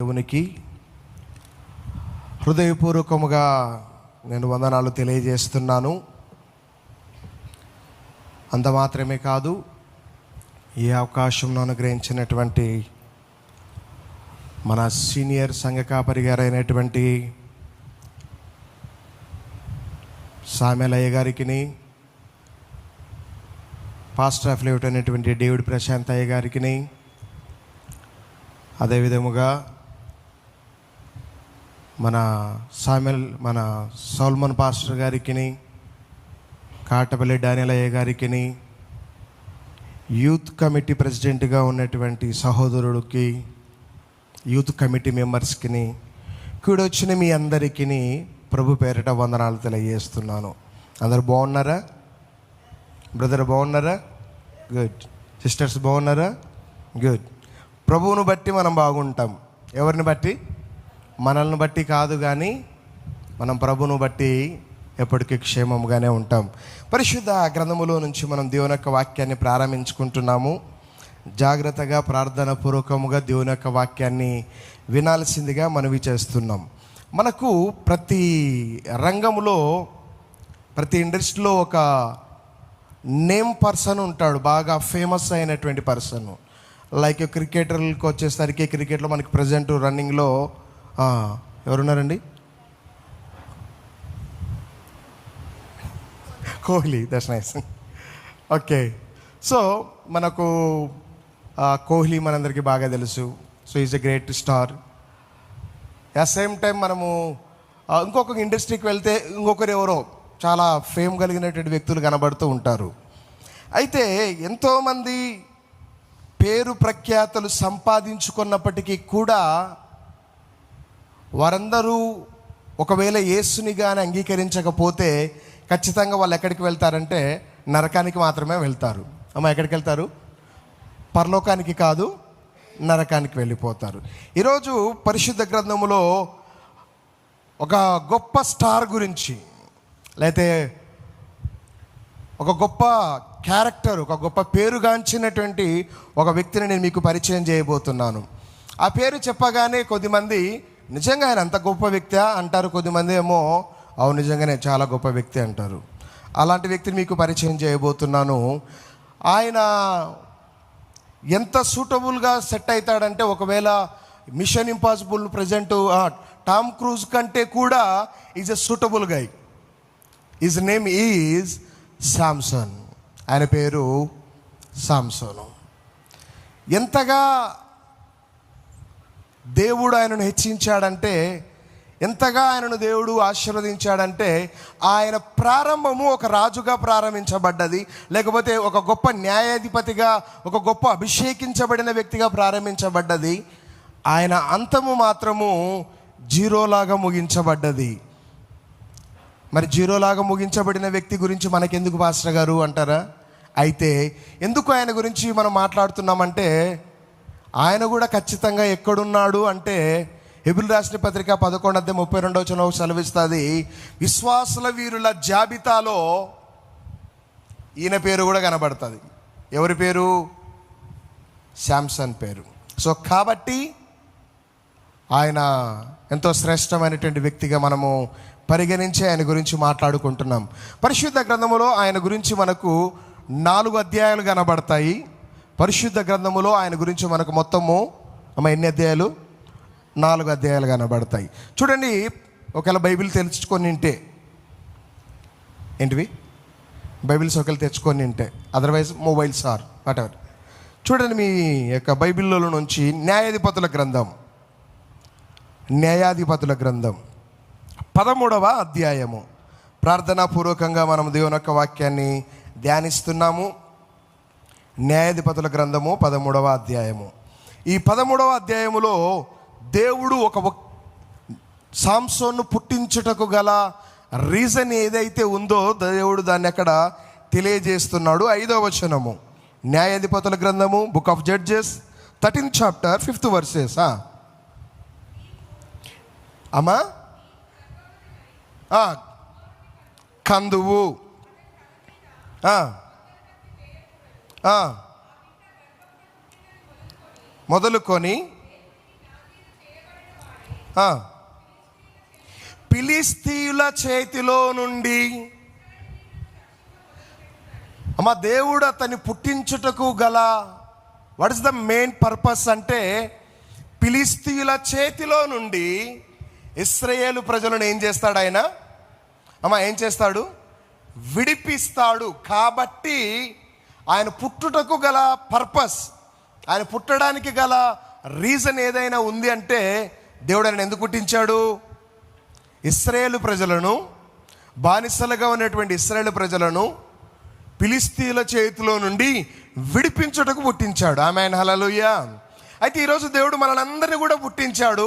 దేవునికి హృదయపూర్వకముగా నేను వందనాలు తెలియజేస్తున్నాను. అంత మాత్రమే కాదు, ఈ అవకాశంను అనుగ్రహించినటువంటి మన సీనియర్ సంఘ కాపరి గారైనటువంటి సామెలయ్య గారికి, పాస్టర్ ఆఫ్ లేఅవుట్ అయినటువంటి డేవిడ్ ప్రశాంత్ అయ్య గారికి, అదేవిధముగా మన సోల్మన్ పాస్టర్ గారికి, కాటపల్లి డానియల్ అయ్య గారికి, యూత్ కమిటీ ప్రెసిడెంట్గా ఉన్నటువంటి సహోదరుడికి, యూత్ కమిటీ మెంబర్స్కి, కూడొచ్చిన మీ అందరికీ ప్రభు పేరిట వందనాలు తెలియజేస్తున్నాను. అందరు బాగున్నారా? బ్రదర్ బాగున్నారా? గుడ్. సిస్టర్స్ బాగున్నారా? గుడ్. ప్రభువును బట్టి మనం బాగుంటాం. ఎవరిని బట్టి? మనల్ని బట్టి కాదు, కానీ మనం ప్రభువును బట్టి ఎప్పటికీ క్షేమంగానే ఉంటాం. పరిశుద్ధ గ్రంథములో నుంచి మనం దేవుని యొక్క వాక్యాన్ని ప్రారంభించుకుంటున్నాము. జాగ్రత్తగా ప్రార్థన పూర్వకముగా దేవుని యొక్క వాక్యాన్ని వినాల్సిందిగా మనవి చేస్తున్నాం. మనకు ప్రతి రంగంలో, ప్రతి ఇండస్ట్రీలో ఒక నేమ్ పర్సన్ ఉంటాడు, బాగా ఫేమస్ అయినటువంటి పర్సన్. లైక్ క్రికెటర్లకు వచ్చేసరికి, క్రికెట్లో మనకి ప్రజెంట్ రన్నింగ్లో ఎవరున్నారండి? Kohli. That's nice. Okay. So మనకు కోహ్లీ మనందరికీ బాగా తెలుసు. So is a great star. At same time మనము ఇంకొక ఇండస్ట్రీకి వెళ్తే ఇంకొకరు ఎవరో చాలా ఫేమ్ కలిగినటువంటి వ్యక్తులు కనబడుతూ ఉంటారు. అయితే ఎంతోమంది పేరు ప్రఖ్యాతలు సంపాదించుకున్నప్పటికీ కూడా వారందరూ ఒకవేళ యేసుని కానీ అంగీకరించకపోతే ఖచ్చితంగా వాళ్ళు ఎక్కడికి వెళ్తారంటే నరకానికి మాత్రమే వెళ్తారు. అమ్మ, ఎక్కడికి వెళ్తారు? పరలోకానికి కాదు, నరకానికి వెళ్ళిపోతారు. ఈరోజు పరిశుద్ధ గ్రంథములో ఒక గొప్ప స్టార్ గురించి, లేకపోతే ఒక గొప్ప క్యారెక్టర్, ఒక గొప్ప పేరుగాంచినటువంటి ఒక వ్యక్తిని నేను మీకు పరిచయం చేయబోతున్నాను. ఆ పేరు చెప్పగానే కొద్దిమంది నిజంగా ఆయన అంత గొప్ప వ్యక్తి అంటారు, కొద్దిమంది ఏమో అవును నిజంగానే చాలా గొప్ప వ్యక్తి అంటారు. అలాంటి వ్యక్తిని మీకు పరిచయం చేయబోతున్నాను. ఆయన ఎంత సూటబుల్గా సెట్ అవుతాడంటే, ఒకవేళ mission impossible present Tom Cruise కంటే కూడా is a suitable guy. His name is Samson. ఆయన పేరు శాంసను. ఎంతగా దేవుడు ఆయనను హెచ్చించాడంటే, ఎంతగా ఆయనను దేవుడు ఆశీర్వదించాడంటే, ఆయన ప్రారంభము ఒక రాజుగా ప్రారంభించబడ్డది, లేకపోతే ఒక గొప్ప న్యాయాధిపతిగా, ఒక గొప్ప అభిషేకించబడిన వ్యక్తిగా ప్రారంభించబడ్డది. ఆయన అంతము మాత్రము జీరోలాగా ముగించబడ్డది. మరి జీరోలాగా ముగించబడిన వ్యక్తి గురించి మనకెందుకు పాస్టర్ గారు అంటారా? అయితే ఎందుకు ఆయన గురించి మనం మాట్లాడుతున్నామంటే, ఆయన కూడా ఖచ్చితంగా ఎక్కడున్నాడు అంటే, హెబ్రీయులకు రాసిన పత్రిక 11:32 సెలవిస్తుంది, విశ్వాసుల వీరుల జాబితాలో ఈయన పేరు కూడా కనబడుతుంది. ఎవరి పేరు? శాంసన్ పేరు. సో కాబట్టి ఆయన ఎంతో శ్రేష్టమైనటువంటి వ్యక్తిగా మనము పరిగణించి ఆయన గురించి మాట్లాడుకుంటున్నాం. పరిశుద్ధ గ్రంథములో ఆయన గురించి మనకు 4 అధ్యాయాలు కనబడతాయి. పరిశుద్ధ గ్రంథములో ఆయన గురించి మనకు మొత్తము ఎన్ని అధ్యాయాలు? 4 అధ్యాయాలు కనబడతాయి. చూడండి, ఒకవేళ బైబిల్ తెలుసుకొని ఉంటే, ఏంటివి బైబిల్స్ ఒకవేళ తెచ్చుకొని ఉంటే, అదర్వైజ్ మొబైల్స్ ఆర్ వాటెవర్. చూడండి, మీ యొక్క బైబిల్లో నుంచి న్యాయాధిపతుల గ్రంథం 13వ అధ్యాయము. ప్రార్థనాపూర్వకంగా మనం దేవుని యొక్క వాక్యాన్ని ధ్యానిస్తున్నాము. న్యాయాధిపతుల గ్రంథము 13వ అధ్యాయము. ఈ 13వ అధ్యాయములో దేవుడు ఒక సాంసోన్ను పుట్టించుటకు గల రీజన్ ఏదైతే ఉందో దేవుడు దాన్ని అక్కడ తెలియజేస్తున్నాడు. 5వ వచనము, న్యాయాధిపతుల గ్రంథము, book of judges 13th chapter 5th verses. అమ్మా, కందువు, మొదలుకొని ఫిలిష్తీయుల చేతిలో నుండి. అమ్మ, దేవుడు అతన్ని పుట్టించుటకు గల what is the main purpose అంటే, ఫిలిష్తీయుల చేతిలో నుండి ఇశ్రాయేలు ప్రజలను ఏం చేస్తాడు ఆయన? అమ్మ, ఏం చేస్తాడు? విడిపిస్తాడు. కాబట్టి ఆయన పుట్టుటకు గల పర్పస్, ఆయన పుట్టడానికి గల రీజన్ ఏదైనా ఉంది అంటే, దేవుడు ఆయన ఎందుకు పుట్టించాడు? ఇశ్రాయేలు ప్రజలను, బానిసలుగా ఉన్నటువంటి ఇశ్రాయేలు ప్రజలను ఫిలిష్తీయుల చేతిలో నుండి విడిపించుటకు పుట్టించాడు. ఆమేన్, హల్లెలూయా. అయితే ఈరోజు దేవుడు మనల్ని కూడా పుట్టించాడు.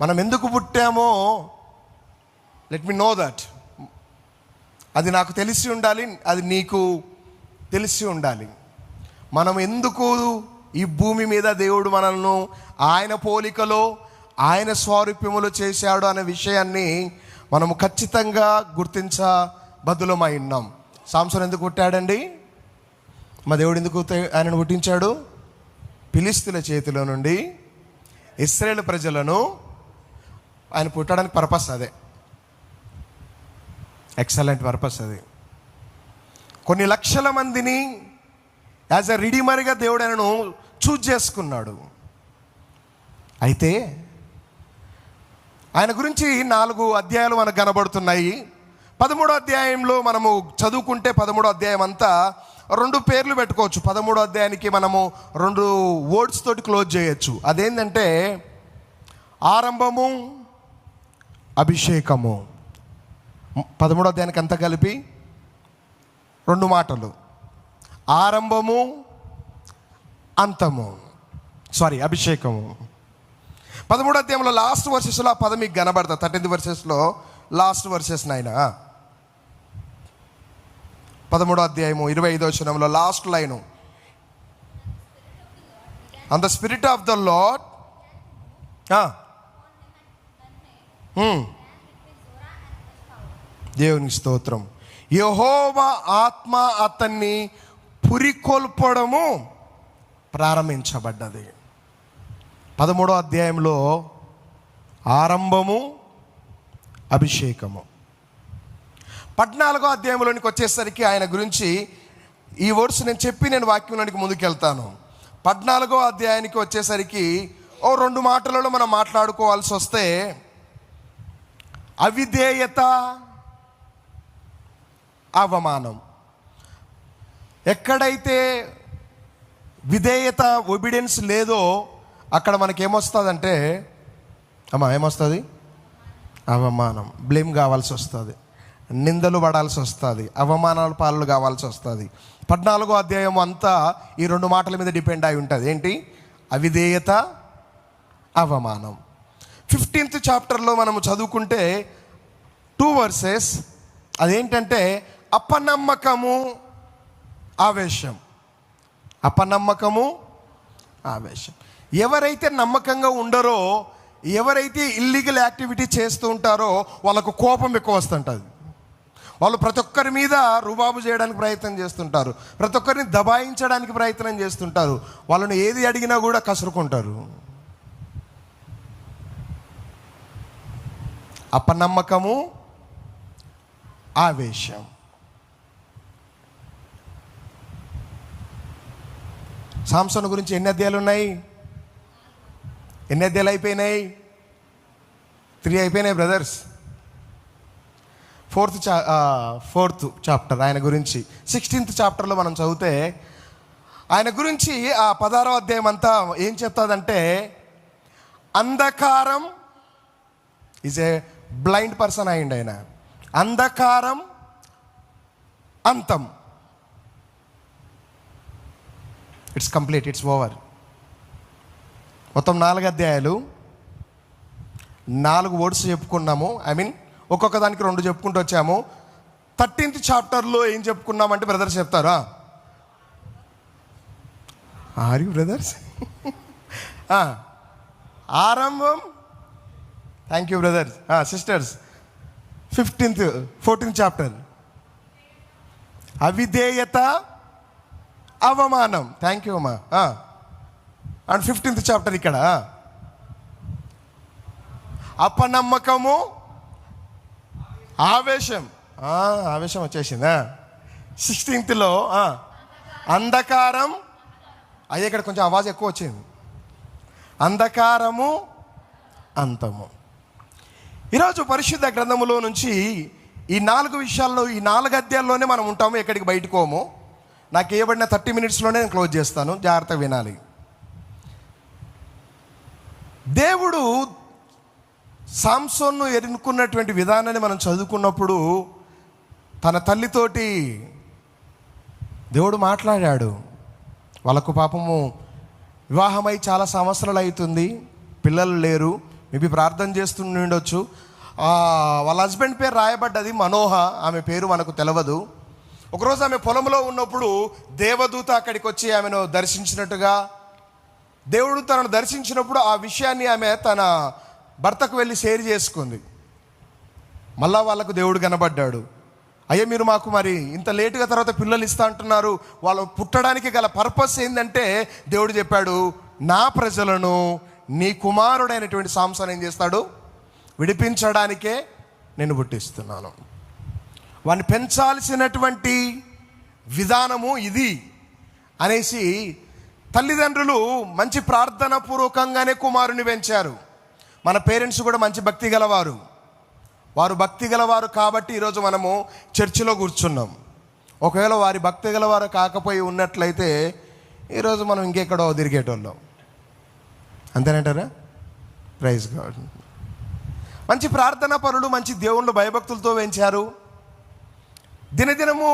మనం ఎందుకు పుట్టామో లెట్ మీ నో దట్. అది నాకు తెలిసి ఉండాలి, అది నీకు తెలిసి ఉండాలి. మనం ఎందుకు ఈ భూమి మీద దేవుడు మనల్ని ఆయన పోలికలో, ఆయన స్వారూప్యములో చేశాడు అనే విషయాన్ని మనము ఖచ్చితంగా గుర్తించబద్దులమై ఉన్నాం. సాంసోను ఎందుకు పుట్టాడండి? మా దేవుడు ఎందుకు ఆయనను పుట్టించాడు? ఫిలిష్తీయుల చేతిలో నుండి ఇశ్రాయేలు ప్రజలను ఆయన పుట్టడానికి పర్పస్ అదే. ఎక్సలెంట్ పర్పస్ అది. కొన్ని లక్షల మందిని యాజ్ ఎ రిడీమర్గా దేవుడు ఆయనను చూజ్ చేసుకున్నాడు. అయితే ఆయన గురించి 4 అధ్యాయాలు మనకు కనబడుతున్నాయి. 13వ అధ్యాయంలో మనము చదువుకుంటే 13వ అధ్యాయం అంతా 2 పేర్లు పెట్టుకోవచ్చు. 13వ అధ్యాయానికి మనము 2 వర్డ్స్ తోటి క్లోజ్ చేయొచ్చు. అదేంటంటే ఆరంభము, అభిషేకము. 13వ అధ్యాయానికి అంతా కలిపి 2 మాటలు, ఆరంభము, అంతము. అభిషేకము. 13వ అధ్యాయంలో లాస్ట్ వర్సెస్లో ఆ పదం మీకు కనబడతా. 13th వర్సెస్లో లాస్ట్ వర్సెస్ నాయన. 13వ అధ్యాయము 25వ వచనంలో last line, and the spirit of the lord. దేవునికి స్తోత్రం. యెహోవా ఆత్మ అతన్ని పురికొల్పడము ప్రారంభించబడ్డది. 13వ అధ్యాయంలో ఆరంభము, అభిషేకము. 14వ అధ్యాయంలోనికి వచ్చేసరికి ఆయన గురించి ఈ వర్డ్స్ నేను చెప్పి నేను వాక్యంలోనికి ముందుకెళ్తాను. 14వ అధ్యాయానికి వచ్చేసరికి 2 మాటలలో మనం మాట్లాడుకోవాల్సి వస్తే, అవిధేయత, అవమానం. ఎక్కడైతే విధేయత, ఒబీడియన్స్ లేదో అక్కడ మనకేమొస్తుందంటే, ఏమొస్తుంది? అవమానం, బ్లేమ్ కావాల్సి వస్తుంది, నిందలు పడాల్సి వస్తుంది, అవమానాల పాలలు కావాల్సి వస్తుంది. 14వ అధ్యాయం అంతా ఈ 2 మాటల మీద డిపెండ్ అయి ఉంటుంది. ఏంటి? అవిధేయత, అవమానం. 15th చాప్టర్లో మనము చదువుకుంటే 2 వర్సెస్, అదేంటంటే అపనమ్మకము, ఆవేశం. అపనమ్మకము, ఆవేశం. ఎవరైతే నమ్మకంగా ఉండరో, ఎవరైతే ఇల్లీగల్ యాక్టివిటీ చేస్తూ ఉంటారో వాళ్ళకు కోపం ఎక్కువ వస్తుంటుంది. వాళ్ళు ప్రతి ఒక్కరి మీద రుబాబు చేయడానికి ప్రయత్నం చేస్తుంటారు, ప్రతి ఒక్కరిని దబాయించడానికి ప్రయత్నం చేస్తుంటారు, వాళ్ళని ఏది అడిగినా కూడా కసురుకుంటారు. అపనమ్మకము, ఆవేశం. సాంసోను గురించి ఎన్ని అధ్యాయాలు ఉన్నాయి? ఎన్ని అధ్యాయాలు అయిపోయినాయి? 3 అయిపోయినాయి బ్రదర్స్. 4th చాప్టర్ ఆయన గురించి. 16th చాప్టర్లో మనం చదివితే ఆయన గురించి ఆ 16వ అధ్యాయం అంతా ఏం చెప్తాదంటే, అంధకారం, ఈజ్ ఏ బ్లైండ్ పర్సన్ అయింది ఆయన. అంధకారం, అంతం. It's complete, it's over. మొత్తం 4 అధ్యాయాలు, 4 వర్డ్స్ చెప్పుకున్నాము. ఒక్కొక్క దానికి 2 చెప్పుకుంటూ వచ్చాము. 13th చాప్టర్లో ఏం చెప్పుకున్నామంటే బ్రదర్స్ చెప్తారా? Are you brothers? ఆరంభం. Thank you brothers. Sisters, 14th chapter అవిధేయత, అవమానం. థ్యాంక్ యూ అమ్మా. అండ్ 15th చాప్టర్ ఇక్కడ అపనమ్మకము, ఆవేశం. ఆవేశం వచ్చేసిందా? 16th అంధకారం. అయ్యే ఇక్కడ కొంచెం ఆవాజ్ ఎక్కువ వచ్చింది. అంధకారము, అంతము. ఈరోజు పరిశుద్ధ గ్రంథములో నుంచి ఈ 4 విషయాల్లో, ఈ 4 అధ్యాయాల్లోనే మనం ఉంటాము, ఎక్కడికి బయటకోము. నాకు ఇవ్వబడిన 30 minutesలోనే నేను క్లోజ్ చేస్తాను, జాగ్రత్తగా వినాలి. దేవుడు సాంసోన్ను ఎన్నుకున్నటువంటి విధానాన్ని మనం చదువుకున్నప్పుడు తన తల్లితోటి దేవుడు మాట్లాడాడు. వాళ్ళకు పాపము వివాహమై చాలా సంవత్సరాలు అవుతుంది, పిల్లలు లేరు. మేబీ ప్రార్థన చేస్తూ ఉండొచ్చు. వాళ్ళ హస్బెండ్ పేరు రాయబడ్డది మనోహ, ఆమె పేరు మనకు తెలియదు. ఒకరోజు ఆమె పొలంలో ఉన్నప్పుడు దేవదూత అక్కడికి వచ్చి ఆమెను దర్శించినట్టుగా, దేవుడు తనను దర్శించినప్పుడు ఆ విషయాన్ని ఆమె తన భర్తకు వెళ్ళి షేర్ చేసుకుంది. మళ్ళా వాళ్ళకు దేవుడు కనబడ్డాడు. అయ్యా, మీరు మాకు మరి ఇంత లేటుగా తర్వాత పిల్లలు ఇస్తా అంటున్నారు, వాళ్ళు పుట్టడానికి గల పర్పస్ ఏంటంటే దేవుడు చెప్పాడు, నా ప్రజలను నీ కుమారుడైనటువంటి సాంసోను ఏం చేస్తాడు, విడిపించడానికే నేను పుట్టిస్తున్నాను. వాడిని పెంచాల్సినటువంటి విధానము ఇది అనేసి తల్లిదండ్రులు మంచి ప్రార్థన పూర్వకంగానే కుమారుని పెంచారు. మన పేరెంట్స్ కూడా మంచి భక్తి గలవారు. వారు భక్తి గలవారు కాబట్టి ఈరోజు మనము చర్చిలో కూర్చున్నాం. ఒకవేళ వారి భక్తి గలవారు కాకపోయి ఉన్నట్లయితే ఈరోజు మనం ఇంకెక్కడో తిరిగేటోళ్ళం. అంతేనంటారా? Praise God. మంచి ప్రార్థనా పరులు, మంచి దేవుళ్ళు భయభక్తులతో పెంచారు. దినదినము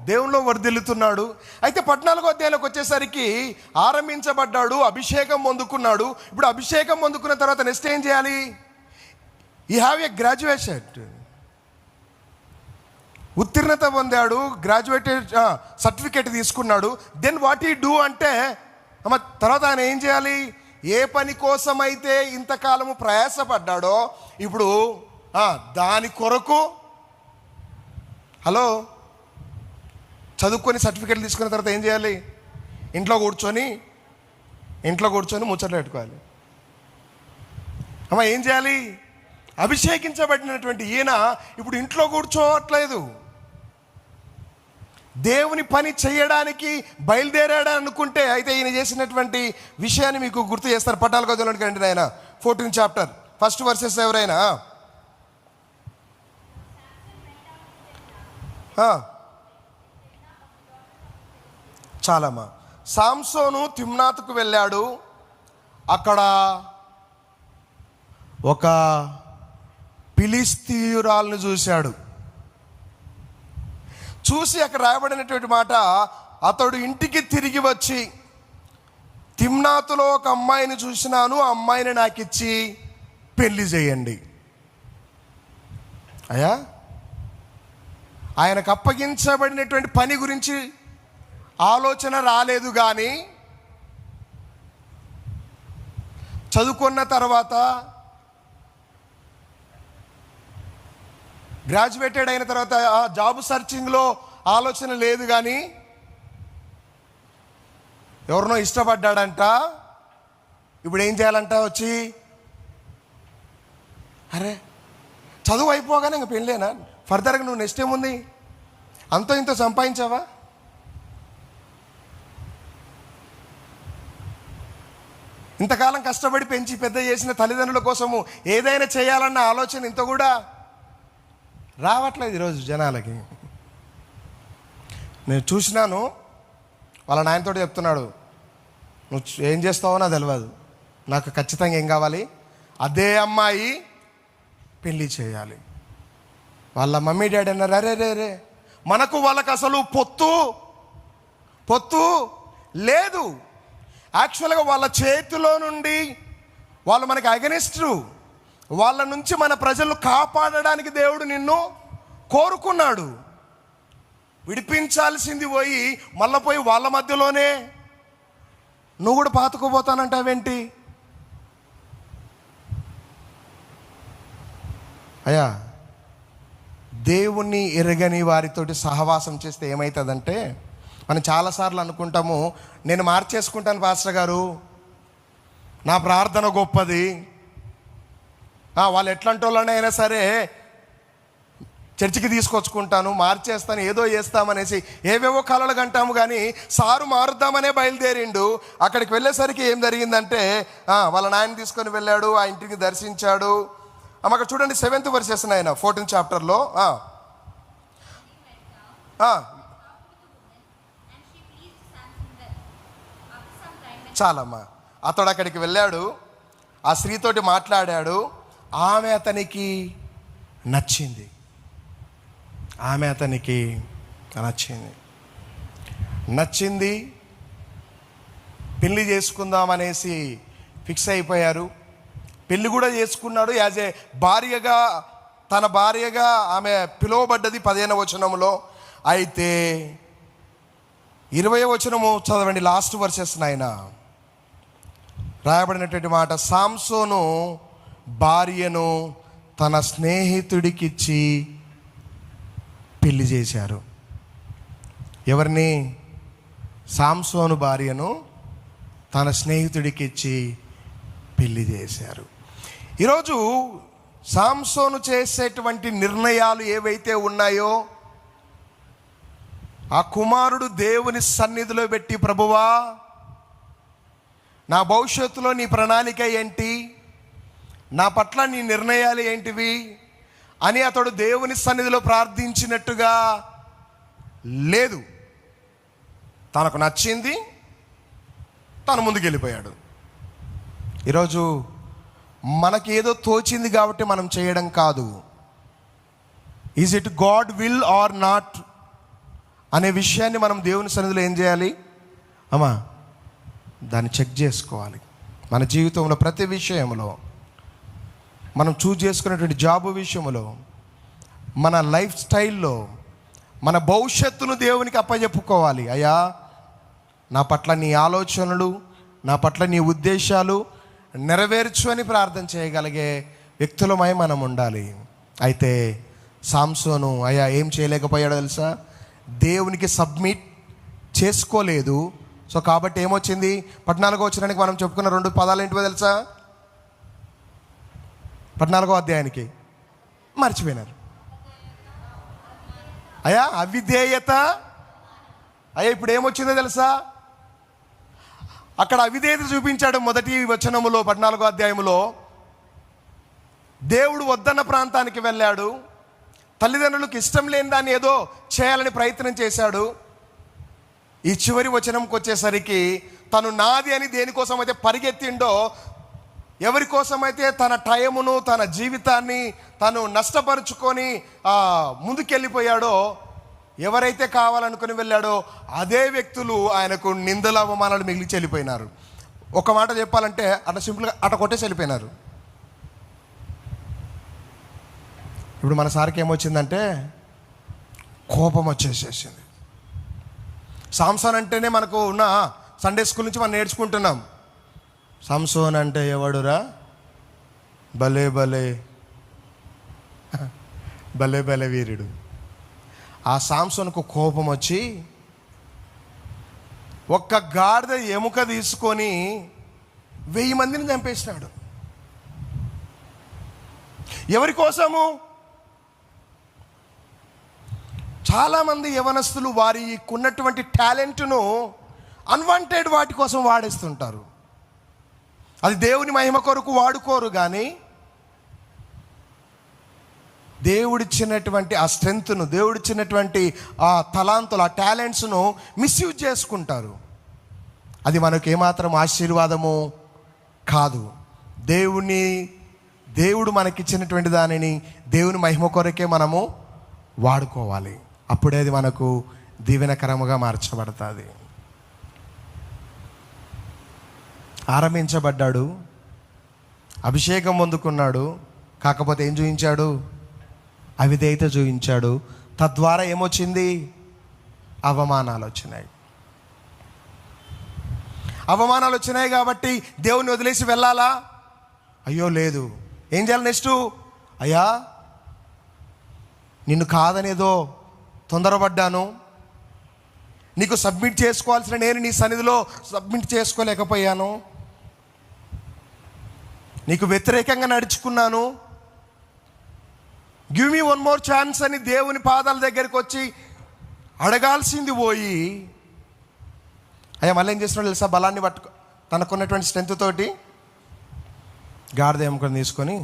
దేవుల్లో వర్ధిల్లుతున్నాడు. అయితే 14వ అధ్యాయంలోకి వచ్చేసరికి ఆరంభించబడ్డాడు, అభిషేకం పొందుకున్నాడు. ఇప్పుడు అభిషేకం పొందుకున్న తర్వాత నెక్స్ట్ ఏం చేయాలి? యూ హ్యావ్ ఏ గ్రాడ్యుయేషన్, ఉత్తీర్ణత పొందాడు, గ్రాడ్యుయేటెడ్ సర్టిఫికేట్ తీసుకున్నాడు. దెన్ వాట్ ఈ డూ అంటే తర్వాత ఆయన ఏం చేయాలి? ఏ పని కోసమైతే ఇంతకాలము ప్రయాసపడ్డాడో ఇప్పుడు దాని కొరకు, హలో, చదువుకొని సర్టిఫికేట్లు తీసుకున్న తర్వాత ఏం చేయాలి? ఇంట్లో కూర్చొని ముచ్చట్లు పెట్టుకోవాలి. ఏం చేయాలి? అభిషేకించబడినటువంటి ఈయన ఇప్పుడు ఇంట్లో కూర్చోవట్లేదు, దేవుని పని చేయడానికి బయలుదేరాడు అనుకుంటే. అయితే ఈయన చేసినటువంటి విషయాన్ని మీకు గుర్తు చేస్తారు. 14వ అధ్యాయంలోకి రండి నాయన, 14th chapter 1st verses. ఎవరైనా చాలమ్మా. సాంసోను తిమ్నాతుకు వెళ్ళాడు. అక్కడ ఒక ఫిలిష్తీయురాలను చూశాడు. చూసి అక్కడ రాయబడినటువంటి మాట, అతడు ఇంటికి తిరిగి వచ్చి, తిమ్నాతులో ఒక అమ్మాయిని చూసినాను, ఆ అమ్మాయిని నాకు ఇచ్చి పెళ్లి చేయండి. అయ్యా, ఆయనకు అప్పగించబడినటువంటి పని గురించి ఆలోచన రాలేదు. కానీ చదువుకున్న తర్వాత, గ్రాడ్యుయేటెడ్ అయిన తర్వాత జాబ్ సర్చింగ్లో ఆలోచన లేదు. కానీ ఎవరినో ఇష్టపడ్డాడంట. ఇప్పుడు ఏం చేయాలంట? వచ్చి అరే చదువు అయిపోగానే ఇంక పెళ్ళేనా? ఫర్దర్గా నువ్వు నెక్స్ట్ ఏముంది? అంతో ఇంతో సంపాదించావా? ఇంతకాలం కష్టపడి పెంచి పెద్ద చేసిన తల్లిదండ్రుల కోసము ఏదైనా చేయాలన్న ఆలోచన ఇంత కూడా రావట్లేదు ఈరోజు జనాలకి. నేను చూసినాను, వాళ్ళ నాయనతో చెప్తున్నాడు, నువ్వు ఏం చేస్తావో నాకు తెలియదు, నాకు ఖచ్చితంగా ఏం కావాలి? అదే అమ్మాయి పెళ్ళి చేయాలి. వాళ్ళ మమ్మీ డాడీ అన్నారు, అరే మనకు వాళ్ళకు అసలు పొత్తు లేదు. యాక్చువల్గా వాళ్ళ చేతిలో నుండి వాళ్ళు మనకి అగెనిస్టు, వాళ్ళ నుంచి మన ప్రజలను కాపాడడానికి దేవుడు నిన్ను కోరుకున్నాడు. విడిపించాల్సింది పోయి మళ్ళీ పోయి వాళ్ళ మధ్యలోనే నువ్వు కూడా పాతుకుపోతానంటావేంటి? అయ్యా, దేవుణ్ణి ఎరగని వారితోటి సహవాసం చేస్తే ఏమవుతుందంటే, మనం చాలాసార్లు అనుకుంటాము, నేను మార్చేసుకుంటాను పాస్టర్ గారు, నా ప్రార్థన గొప్పది, వాళ్ళు ఎట్లాంటి వాళ్ళనైనా సరే చర్చికి తీసుకొచ్చుకుంటాను, మార్చేస్తాను, ఏదో చేస్తామనేసి ఏవేవో కలలు కంటాము. కానీ సారు మారుద్దామనే బయలుదేరిండు. అక్కడికి వెళ్ళేసరికి ఏం జరిగిందంటే వాళ్ళ నాయన తీసుకొని వెళ్ళాడు, ఆ ఇంటిని దర్శించాడు. అక్కడ చూడండి 7th verses ఆయన 14th chapterలో. చాలమ్మా. అతడు అక్కడికి వెళ్ళాడు, ఆ స్త్రీతోటి మాట్లాడాడు. ఆమె అతనికి నచ్చింది. పెళ్లి చేసుకుందామనేసి ఫిక్స్ అయిపోయారు. పెళ్లి కూడా చేసుకున్నాడు. యాజ్ ఏ భార్యగా, తన భార్యగా ఆమె పిలువబడ్డది 15వ వచనంలో. అయితే 20వ వచనము చదవండి, లాస్ట్ వర్సెస్ నాయన. రాయబడినటువంటి మాట, సాంసోను భార్యను తన స్నేహితుడికిచ్చి పెళ్లి చేశారు. ఎవరిని? సాంసోను భార్యను తన స్నేహితుడికిచ్చి పెళ్లి చేశారు. ఈరోజు సాంసోను చేసేటువంటి నిర్ణయాలు ఏవైతే ఉన్నాయో, ఆ కుమారుడు దేవుని సన్నిధిలో పెట్టి, ప్రభువా నా భవిష్యత్తులో నీ ప్రణాళిక ఏంటి, నా పట్ల నీ నిర్ణయాలు ఏంటివి అని అతడు దేవుని సన్నిధిలో ప్రార్థించినట్టుగా లేదు. తనకు నచ్చింది, తను ముందుకెళ్ళిపోయాడు. ఈరోజు మనకి ఏదో తోచింది కాబట్టి మనం చేయడం కాదు. Is it God will or not అనే విషయాన్ని మనం దేవుని సన్నిధిలో ఏం చేయాలి అమ్మా? దాన్ని చెక్ చేసుకోవాలి. మన జీవితంలో ప్రతి విషయంలో, మనం చూజ్ చేసుకునేటువంటి జాబు విషయంలో, మన లైఫ్ స్టైల్లో, మన భవిష్యత్తును దేవునికి అప్పచెప్పుకోవాలి. అయ్యా, నా పట్ల నీ ఆలోచనలు, నా పట్ల నీ ఉద్దేశాలు నెరవేర్చు అని ప్రార్థన చేయగలిగే వ్యక్తులమై మనం ఉండాలి. అయితే సాంసోను అయ్యా ఏం చేయలేకపోయాడో తెలుసా? దేవునికి సబ్మిట్ చేసుకోలేదు. సో కాబట్టి ఏమొచ్చింది? 14వ వచనానికి మనం చెప్పుకున్న 2 పదాలు ఏంటివో తెలుసా? 14వ అధ్యాయానికి మర్చిపోయినారు. అయ్యా అవిధేయత. అయ్యా ఇప్పుడు ఏమొచ్చిందో తెలుసా? అక్కడ అవిధేయత చూపించాడు. మొదటి వచనములో 14వ అధ్యాయములో దేవుడు వద్దన్న ప్రాంతానికి వెళ్ళాడు. తల్లిదండ్రులకు ఇష్టం లేని దాన్ని ఏదో చేయాలని ప్రయత్నం చేశాడు. ఈ చివరి వచనంకి వచ్చేసరికి తను నాది అని దేనికోసం అయితే పరిగెత్తిండో, ఎవరి కోసమైతే తన టైమును, తన జీవితాన్ని తను నష్టపరుచుకొని ముందుకెళ్ళిపోయాడో, ఎవరైతే కావాలనుకుని వెళ్ళాడో అదే వ్యక్తులు ఆయనకు నిందల అవమానాలు మిగిలిచి వెళ్ళిపోయినారు. ఒక మాట చెప్పాలంటే అట్లా సింపుల్గా అట్ట కొట్టేసి వెళ్ళిపోయినారు. ఇప్పుడు మన సార్కి ఏమొచ్చిందంటే కోపం వచ్చేసేసింది. సాంసోన్ అంటేనే మనకు ఉన్న సండే స్కూల్ నుంచి మనం నేర్చుకుంటున్నాం. సాంసోన్ అంటే ఎవడురా? భలే భలే భలే భలే వీరుడు. ఆ సాంసోన్కు కోపం వచ్చి ఒక్క గాడిద ఎముక తీసుకొని 1000 మందిని చంపేసినాడు. ఎవరి కోసము? చాలామంది యవనస్తులు వారికి ఉన్నటువంటి టాలెంట్ను అన్వాంటెడ్ వాటి కోసం వాడేస్తుంటారు. అది దేవుని మహిమ కొరకు వాడుకోరు. కానీ దేవుడిచ్చినటువంటి ఆ స్ట్రెంగ్త్ను, దేవుడిచ్చినటువంటి ఆ తలాంతులు, ఆ టాలెంట్స్ను మిస్యూజ్ చేసుకుంటారు. అది మనకు ఏమాత్రం ఆశీర్వాదము కాదు. దేవుడు మనకిచ్చినటువంటి దానిని దేవుని మహిమ కొరకే మనము వాడుకోవాలి. అప్పుడే అది మనకు దీవెనకరముగా మార్చబడుతుంది. ఆరంభించబడ్డాడు, అభిషేకం పొందుకున్నాడు. కాకపోతే ఏం చూపించాడు? అవిధేయత చూపించాడు. తద్వారా ఏమొచ్చింది? అవమానాలు వచ్చినాయి. అవమానాలు వచ్చినాయి కాబట్టి దేవుని వదిలేసి వెళ్ళాలా? అయ్యో లేదు. ఏం చేయాలి నెక్స్ట్? అయ్యా నిన్ను కాదనేదో తొందరపడ్డాను, నీకు సబ్మిట్ చేసుకోవాల్సిన నేను నీ సన్నిధిలో సబ్మిట్ చేసుకోలేకపోయాను, నీకు వ్యతిరేకంగా నడుచుకున్నాను, give me one more chance అని దేవుని పాదాల దగ్గరికి వచ్చి అడగాల్సింది పోయి, అయ్యా మళ్ళీ ఏం చేస్తున్నాడు తెలుసా? బలాన్ని పట్టుకో, తనకున్నటువంటి స్ట్రెంత్ తోటి గాడిద ఎముకను తీసుకొని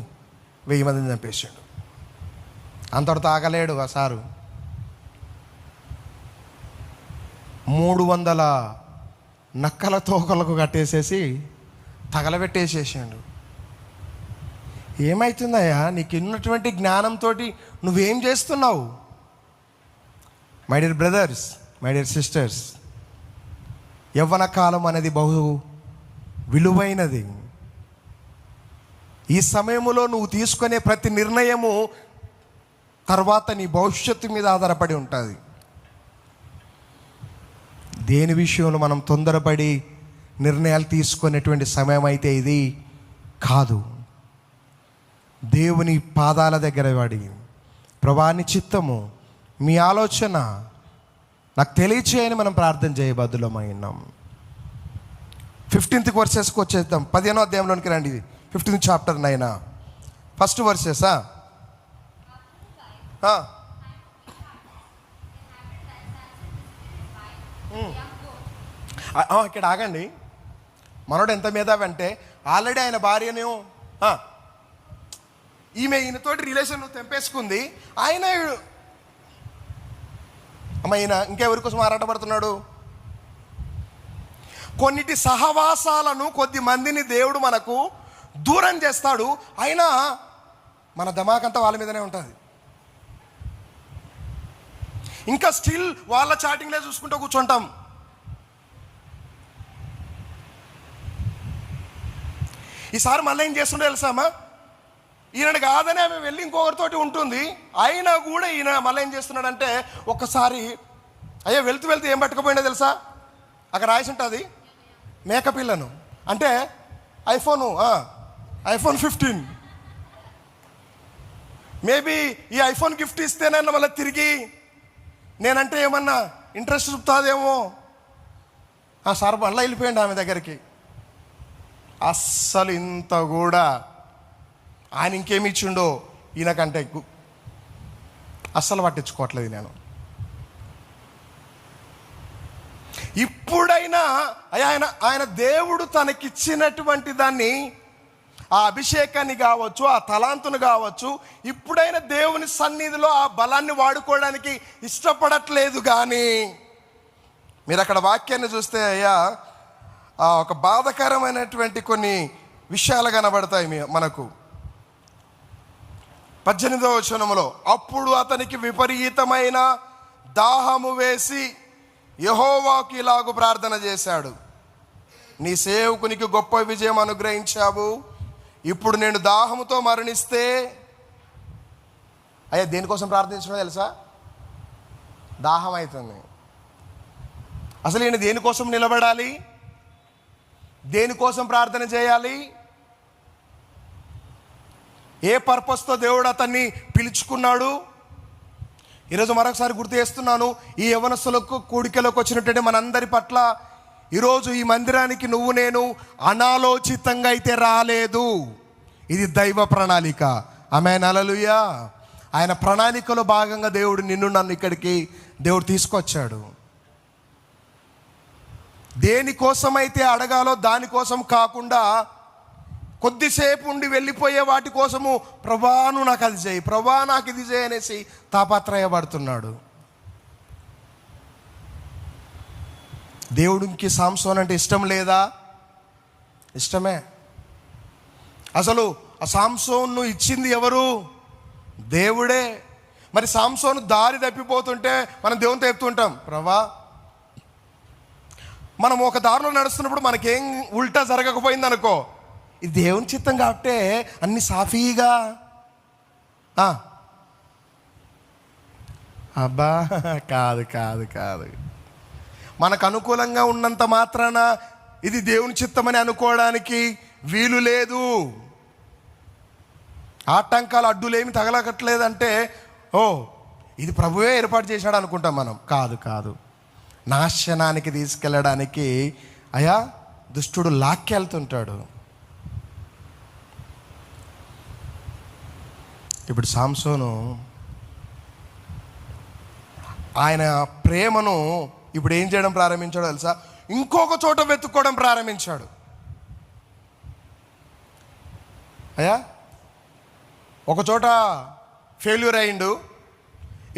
1000 మందిని చంపేసాడు. అంతటితో ఆగలేడు ఆ సారు. 300 నక్కల తోకలకు కట్టేసేసి తగలబెట్టేసేసాడు. ఏమవుతుందయ్యా నీకు ఉన్నటువంటి జ్ఞానంతో నువ్వేం చేస్తున్నావు? My dear brothers, my dear sisters, యవ్వన కాలం అనేది బహు విలువైనది. ఈ సమయంలో నువ్వు తీసుకునే ప్రతి నిర్ణయము తర్వాత నీ భవిష్యత్తు మీద ఆధారపడి ఉంటుంది. దేని విషయంలో మనం తొందరపడి నిర్ణయాలు తీసుకునేటువంటి సమయం అయితే ఇది కాదు. దేవుని పాదాల దగ్గర పడి, ప్రభా నీ చిత్తము, మీ ఆలోచన నాకు తెలియచేయని మనం ప్రార్థన చేయబద్దులమై ఉన్నాం. 15th వర్సెస్కి వచ్చేద్దాం. 15వ అధ్యాయంలోనికి రండి. 15th chapter 9 first వర్సెసా? ఇక్కడ ఆగండి. మనోడు ఎంత మేధావి అంటే ఆల్రెడీ ఆయన భార్యను ఈయనతోటి రిలేషన్ తెంపేసుకుంది. ఆయన ఈయన ఇంకెవరి కోసం ఆరాటపడుతున్నాడు? కొన్నిటి సహవాసాలను, కొద్ది మందిని దేవుడు మనకు దూరం చేస్తాడు. అయినా మన ధమాకంతా వాళ్ళ మీదనే ఉంటుంది. ఇంకా స్టిల్ వాళ్ళ చాటింగ్లే చూసుకుంటూ కూర్చుంటాం. ఈసారి మళ్ళీ ఏం చేస్తుండే తెలుసామా? ఈయన కాదని ఆమె వెళ్ళి ఇంకొకరితోటి ఉంటుంది. అయినా కూడా ఈయన మళ్ళీ ఏం చేస్తున్నాడంటే, ఒక్కసారి అయ్యా వెళ్తూ ఏం పట్టుకుపోయిందో తెలుసా? అక్కడ రాసి ఉంటుంది మేకపిల్లను, అంటే ఐఫోన్ 15. మేబీ ఈ ఐఫోన్ గిఫ్ట్ ఇస్తేనన్నా మళ్ళీ తిరిగి నేనంటే ఏమన్నా ఇంట్రెస్ట్ చూపుతాదేమో. ఆ సార్ మళ్ళీ వెళ్ళిపోయింది ఆమె దగ్గరికి. అస్సలు ఇంత కూడా ఆయన ఇంకేమి ఇచ్చిండో ఈయనకంటే అస్సలు పట్టించుకోవట్లేదు నేను. ఇప్పుడైనా ఆయన దేవుడు తనకిచ్చినటువంటి దాన్ని, ఆ అభిషేకాన్ని కావచ్చు, ఆ తలాంతును కావచ్చు, ఇప్పుడైనా దేవుని సన్నిధిలో ఆ బలాన్ని వాడుకోవడానికి ఇష్టపడట్లేదు. కానీ మీరు అక్కడ వాక్యాన్ని చూస్తే అయ్యా ఒక బాధకరమైనటువంటి కొన్ని విషయాలు కనబడతాయి మనకు. 18వ వచనంలో, అప్పుడు అతనికి విపరీతమైన దాహము వేసి యెహోవాకు ఇలాగు ప్రార్థన చేశాడు, నీ సేవకునికి గొప్ప విజయం అనుగ్రహించావు, ఇప్పుడు నేను దాహముతో మరణిస్తే. అయ్యా దేనికోసం ప్రార్థించడం తెలుసా? దాహం అవుతుంది. అసలు ఈయన దేనికోసం నిలబడాలి? దేనికోసం ప్రార్థన చేయాలి? ఏ పర్పస్తో దేవుడు అతన్ని పిలుచుకున్నాడు? ఈరోజు మరొకసారి గుర్తు చేస్తున్నాను, ఈ యవనస్తులకు కూడికలోకి వచ్చినటువంటి మనందరి పట్ల ఈరోజు ఈ మందిరానికి నువ్వు నేను అనాలోచితంగా అయితే రాలేదు. ఇది దైవ ప్రణాళిక. ఆమేన్, హల్లెలూయా. ఆయన ప్రణాళికలో భాగంగా దేవుడు నన్ను ఇక్కడికి దేవుడు తీసుకొచ్చాడు. దేనికోసమైతే అడగాలో దానికోసం కాకుండా కొద్దిసేపు ఉండి వెళ్ళిపోయే వాటి కోసము, ప్రభా నువ్వు నాకు అది చేయి, ప్రభా నాకు ఇది చేయి అనేసి తాపత్రయపడుతున్నాడు. దేవుడికి సాంసోన్ అంటే ఇష్టం లేదా? ఇష్టమే. అసలు ఆ సాంసోన్ను ఇచ్చింది ఎవరు? దేవుడే. మరి సాంసోను దారి తప్పిపోతుంటే మనం దేవునితో చెప్తుంటాం, ప్రభా మనం ఒక దారిలో నడుస్తున్నప్పుడు మనకేం ఉల్టా జరగకపోయింది అనుకో, ఇది దేవుని చిత్తం కాబట్టే అన్ని సాఫీగా. అబ్బా కాదు కాదు కాదు, మనకు అనుకూలంగా ఉన్నంత మాత్రాన ఇది దేవుని చిత్తమని అనుకోవడానికి వీలు లేదు. ఆటంకాలు అడ్డులేమి తగలకట్లేదంటే ఇది ప్రభువే ఏర్పాటు చేశాడు అనుకుంటాం మనం. కాదు కాదు, నాశనానికి తీసుకెళ్ళడానికి అయా దుష్టుడు లాక్కెళ్తుంటాడు. ఇప్పుడు సాంసోను ఆయన ప్రేమను ఇప్పుడు ఏం చేయడం ప్రారంభించాడో తెలుసా? ఇంకొక చోట వెతుక్కోవడం ప్రారంభించాడు. అయ్యా ఒక చోట ఫెయిల్యూర్ అయిండు,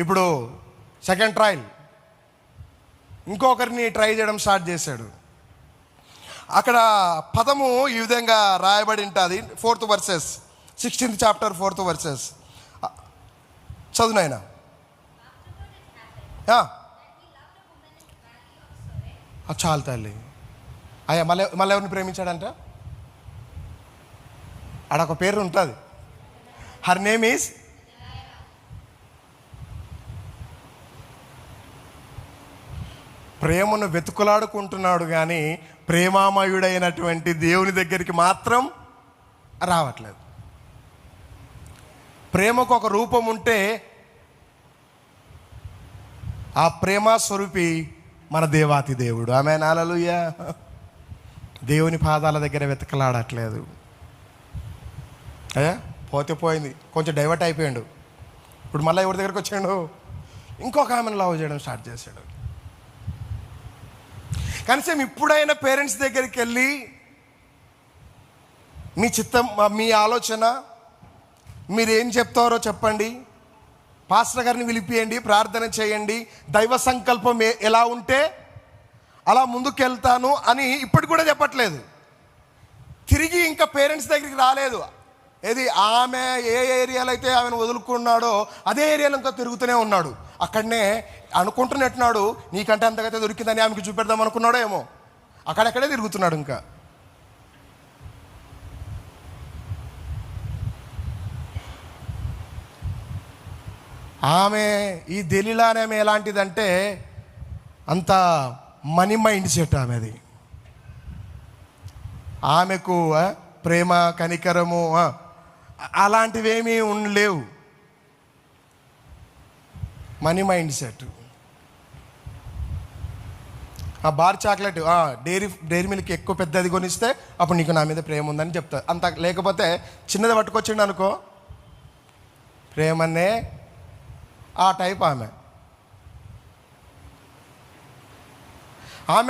ఇప్పుడు సెకండ్ ట్రయల్ ఇంకొకరిని ట్రై చేయడం స్టార్ట్ చేశాడు. అక్కడ పదము ఈ విధంగా రాయబడి ఉంటుంది, 4th verses, 16th chapter 4th verses. చదువునైనా. చాలు తల్లి. అయ్యా మళ్ళీ ఎవరిని ప్రేమించాడంట? ఆడొక పేరు ఉంటుంది, హర్ నేమ్ ఈజ్. ప్రేమను వెతుకులాడుకుంటున్నాడు కానీ ప్రేమామయుడైనటువంటి దేవుని దగ్గరికి మాత్రం రావట్లేదు. ప్రేమకు ఒక రూపం ఉంటే ఆ ప్రేమ స్వరూపి మన దేవాతి దేవుడు. ఆమేన్, హల్లెలూయా. దేవుని పాదాల దగ్గర వెతకలాడట్లేదు. అయ్యా పోతే పోయింది, కొంచెం డైవర్ట్ అయిపోయాడు. ఇప్పుడు మళ్ళీ ఎవరి దగ్గరికి వచ్చాడు? ఇంకొక ఆమెను లవ్ చేయడం స్టార్ట్ చేశాడు. కనీసం ఇప్పుడైనా పేరెంట్స్ దగ్గరికి వెళ్ళి మీ చిత్తం, మీ ఆలోచన, మీరేం చెప్తారో చెప్పండి, పాస్టర్ గారిని పిలిపియండి, ప్రార్థన చేయండి, దైవ సంకల్పం ఎలా ఉంటే అలా ముందుకెళ్తాను అని ఇప్పటికి కూడా చెప్పట్లేదు. తిరిగి ఇంకా పేరెంట్స్ దగ్గరికి రాలేదు. ఏది ఆమె ఏ ఏరియాలో అయితే ఆమెను వదులుకున్నాడో అదే ఏరియాలో ఇంకా తిరుగుతూనే ఉన్నాడు. అక్కడనే అనుకుంటున్నట్టున్నాడు, నీకంటే అంతకైతే దొరికిందని ఆమెకి చూపెడదాం అనుకున్నాడో ఏమో, అక్కడెక్కడే తిరుగుతున్నాడు. ఇంకా ఆమె ఈ దెలీలా అనే ఆమె ఎలాంటిదంటే అంత మనీ మైండ్ సెట్ ఆమెది. ఆమెకు ప్రేమ కనికరము అలాంటివేమీ ఉండలేవు. Money mind set. ఆ బార్ చాక్లెట్, డైరీ మిల్క్ ఎక్కువ పెద్దది కొనిస్తే అప్పుడు నీకు నా మీద ప్రేమ ఉందని చెప్తా. అంత లేకపోతే చిన్నది పట్టుకొచ్చిండు అనుకో, ప్రేమనే ఆ టైప్ ఆమె.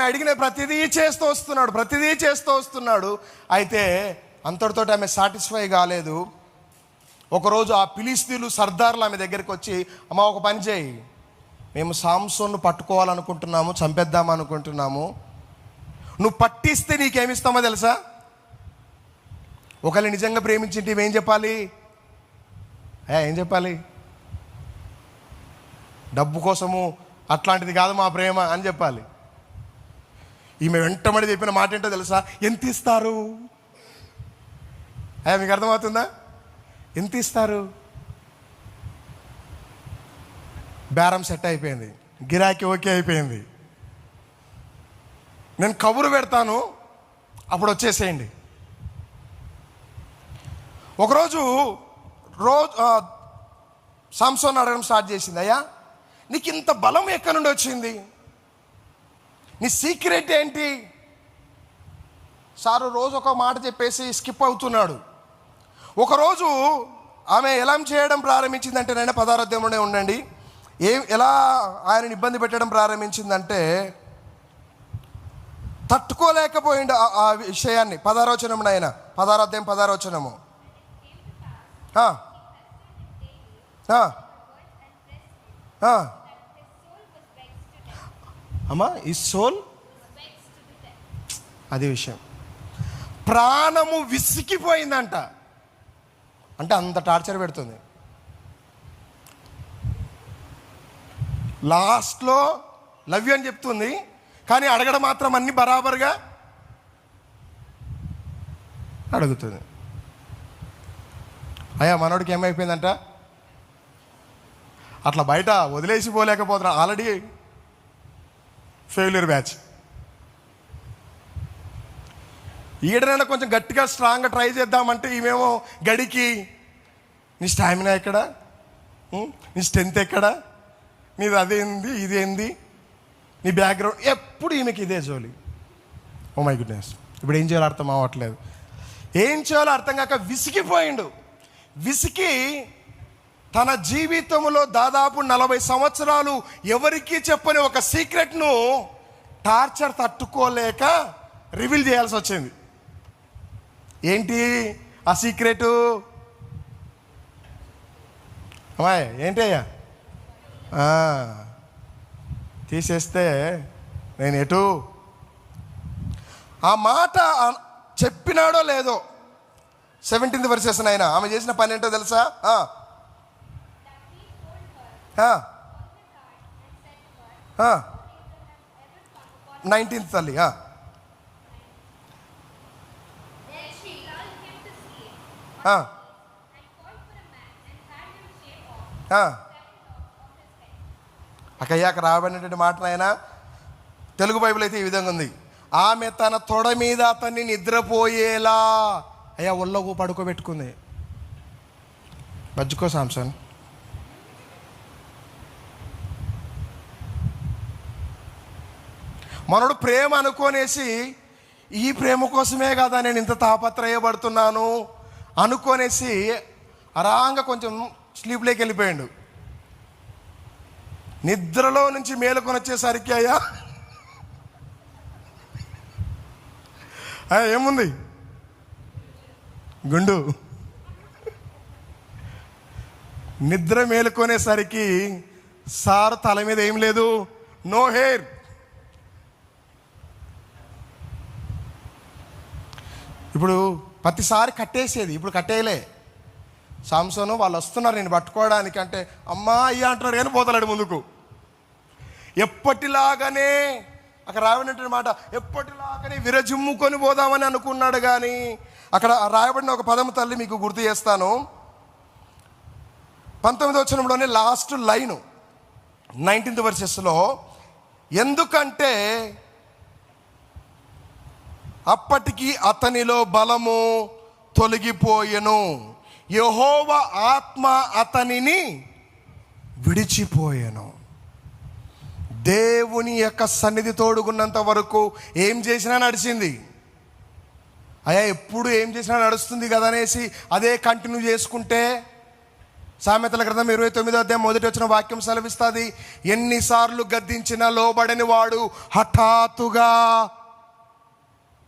అడిగిన ప్రతిదీ చేస్తూ వస్తున్నాడు. అయితే అంతటితో ఆమె సాటిస్ఫై కాలేదు. ఒకరోజు ఆ ఫిలిష్తీయులు సర్దార్లు ఆమె దగ్గరికి వచ్చి, అమ్మ ఒక పని చేయి, మేము సాంసోన్ను పట్టుకోవాలనుకుంటున్నాము, చంపేద్దామనుకుంటున్నాము, నువ్వు పట్టిస్తే నీకేమిస్తామో తెలుసా? ఒకవేళ నిజంగా ప్రేమించింటే ఏం చెప్పాలి? ఏం చెప్పాలి? డబ్బు కోసము అట్లాంటిది కాదు మా ప్రేమ అని చెప్పాలి. ఈమె వెంటబడి చెప్పిన మాట ఏంటో తెలుసా? ఎంత ఇస్తారు? మీకు అర్థమవుతుందా? ఎంత ఇస్తారు? బేరం సెట్ అయిపోయింది, గిరాకీ ఓకే అయిపోయింది. నేను కబురు పెడతాను, అప్పుడు వచ్చేసేయండి. ఒకరోజు సాంసోన్ అడగడం స్టార్ట్ చేసింది, అయ్యా నీకు ఇంత బలం ఎక్కడి నుండి వచ్చింది? నీ సీక్రెట్ ఏంటి? సారు రోజు ఒక మాట చెప్పేసి స్కిప్ అవుతున్నాడు. ఒకరోజు ఆమె ఎలా చేయడం ప్రారంభించిందంటే, నేను 16వ అధ్యాయంలోనే ఉండండి, ఎలా ఆయనని ఇబ్బంది పెట్టడం ప్రారంభించిందంటే తట్టుకోలేకపోయిండు ఆ విషయాన్ని. 16వ వచనం, ఆయన 16వ అధ్యాయం 16వ వచనము. అమ్మా ఈ సోల్, అది విషయం. ప్రాణము విసిగిపోయిందంట. అంటే అంత టార్చర్ పెడుతుంది. లాస్ట్లో లవ్ యూ అని చెప్తుంది, కానీ అడగడం మాత్రం అన్ని బరాబర్గా అడుగుతుంది. అయ్యా మనోడికి ఏమైపోయిందంట, అట్లా బయట వదిలేసి పోలేకపోతున్నా, ఆల్రెడీ ఫెయిల్యూర్ బ్యాచ్. ఈడనైనా కొంచెం గట్టిగా స్ట్రాంగ్గా ట్రై చేద్దామంటే ఈమెమో గడికి, నీ స్టామినా ఎక్కడ, నీ స్ట్రెంత్ ఎక్కడ, నీది అదేంది ఇదేంది, నీ బ్యాక్గ్రౌండ్, ఎప్పుడు ఈమెకి ఇదే జోలి. Oh my goodness. ఇప్పుడు ఏం చేయాలో అర్థం అవ్వట్లేదు, ఏం చేయాలో అర్థం కాక విసిగిపోయిండు. విసిగి తన జీవితంలో దాదాపు 40 సంవత్సరాలు ఎవరికీ చెప్పని ఒక సీక్రెట్ను టార్చర్ తట్టుకోలేక రివీల్ చేయాల్సి వచ్చింది. ఏంటి ఆ సీక్రెటు? అమ్మాయి ఏంటి అయ్యా? తీసేస్తే నేను ఎటు? ఆ మాట చెప్పినాడో లేదో 17th verses ఆయన ఆమె చేసిన పని ఏంటో తెలుసా? 19th తల్లి అక్కయ్యాక రాబడినటువంటి మాట ఆయన తెలుగు బైబిల్ అయితే ఈ విధంగా ఉంది. ఆమె తన తొడ మీద అతన్ని నిద్రపోయేలా అయ్యా ఒళ్ళకు పడుకోబెట్టుకుంది. బజ్జుకో సాంసన్. మనోడు ప్రేమ అనుకోనేసి ఈ ప్రేమ కోసమే కదా నేను ఇంత తాపత్రయపడుతున్నాను అనుకోనేసి అరాంగా కొంచెం స్లీప్లోకి వెళ్ళిపోయాడు. నిద్రలో నుంచి మేలుకొని వచ్చేసరికి అయ్యా ఏముంది గుండు. నిద్ర మేలుకొనేసరికి సార్ తల మీద ఏం లేదు, నో హెయిర్. ఇప్పుడు ప్రతిసారి కట్టేసేది, ఇప్పుడు కట్టేయలే. సాంసోను వాళ్ళు వస్తున్నారు నేను పట్టుకోవడానికి అంటే అమ్మా అయ్యా అంటున్నారు కానీ పోతలేడు ముందుకు. ఎప్పటిలాగానే అక్కడ రాబడినటువంటి మాట, ఎప్పటిలాగానే విరజిమ్ముకొని పోదామని అనుకున్నాడు. కానీ అక్కడ రాయబడిన ఒక పదము తల్లి మీకు గుర్తు చేస్తాను. 19వ వచనంలోనే లాస్ట్ లైను 19th verses ఎందుకంటే అప్పటికి అతనిలో బలము తొలగిపోయెను, యెహోవా ఆత్మ అతనిని విడిచిపోయెను. దేవుని యొక్క సన్నిధి తోడుకున్నంత వరకు ఏం చేసినా నడిచింది. అయ్యా ఎప్పుడు ఏం చేసినా నడుస్తుంది కదా అనేసి అదే కంటిన్యూ చేసుకుంటే, సామెతల గ్రంథం 29వ అధ్యాయం 1వ వచనం వాక్యం సెలవిస్తుంది, ఎన్నిసార్లు గద్దించినా లోబడని వాడు హఠాత్తుగా